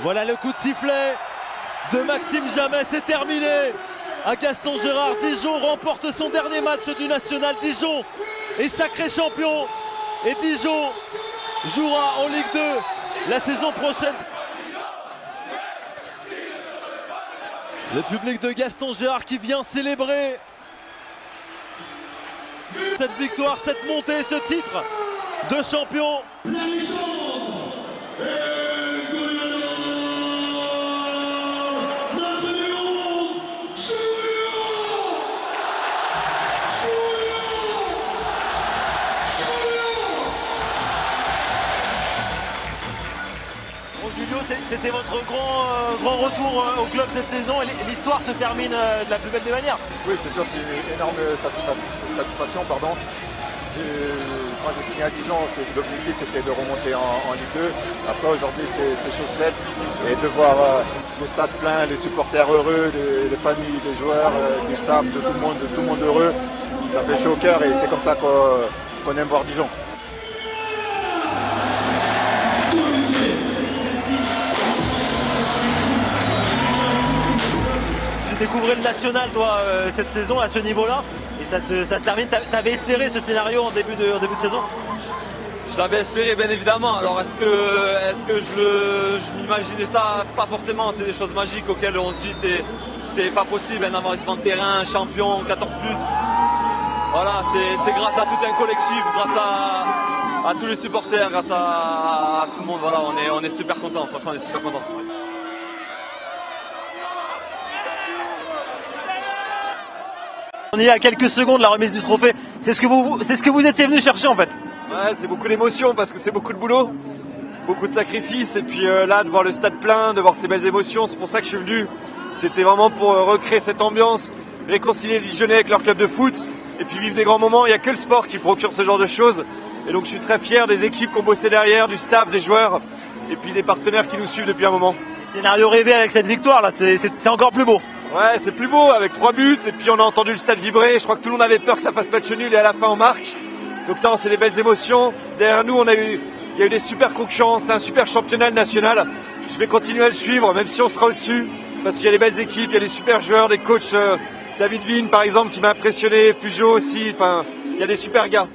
Voilà le coup de sifflet de Maxime Jamais, c'est terminé. À Gaston Gérard, Dijon remporte son dernier match du National. Dijon est sacré champion et Dijon jouera en Ligue 2 la saison prochaine. Le public de Gaston Gérard qui vient célébrer cette victoire, cette montée, ce titre de champion. Julio, c'était votre grand retour au club cette saison et l'histoire se termine de la plus belle des manières. Oui, c'est sûr, c'est une énorme satisfaction. Quand j'ai signé à Dijon, l'objectif c'était de remonter en Ligue 2. Après aujourd'hui c'est chose faite et de voir le stade plein, les supporters heureux, les familles des joueurs, du staff, de tout le monde heureux, ça fait chaud au cœur et c'est comme ça qu'on aime voir Dijon. Tu découvrais le National toi cette saison à ce niveau-là et ça se termine. T'avais espéré ce scénario en début de saison? Je l'avais espéré bien évidemment. Alors est-ce que je m'imaginais ça? Pas forcément, c'est des choses magiques auxquelles on se dit c'est pas possible, un avancement de terrain, champion, 14 buts. Voilà, c'est grâce à tout un collectif, grâce à tous les supporters, grâce à tout le monde. Voilà, on est super contents, franchement on est super contents. On est à quelques secondes de la remise du trophée. C'est ce que vous étiez venu chercher en fait. Ouais, c'est beaucoup d'émotions parce que c'est beaucoup de boulot, beaucoup de sacrifices. Et puis là, de voir le stade plein, de voir ces belles émotions, c'est pour ça que je suis venu. C'était vraiment pour recréer cette ambiance, réconcilier les Dijonnais avec leur club de foot et puis vivre des grands moments. Il n'y a que le sport qui procure ce genre de choses. Et donc je suis très fier des équipes qui ont bossé derrière, du staff, des joueurs et puis des partenaires qui nous suivent depuis un moment. Scénario rêvé avec cette victoire là, c'est encore plus beau. Ouais, c'est plus beau avec 3 buts et puis on a entendu le stade vibrer. Je crois que tout le monde avait peur que ça fasse match nul et à la fin on marque. Donc non, c'est des belles émotions. Derrière nous, il y a eu des super concurrences, un super championnat national. Je vais continuer à le suivre, même si on sera au-dessus, parce qu'il y a des belles équipes, il y a des super joueurs, des coachs. David Vigne, par exemple, qui m'a impressionné, Peugeot aussi. Enfin, il y a des super gars.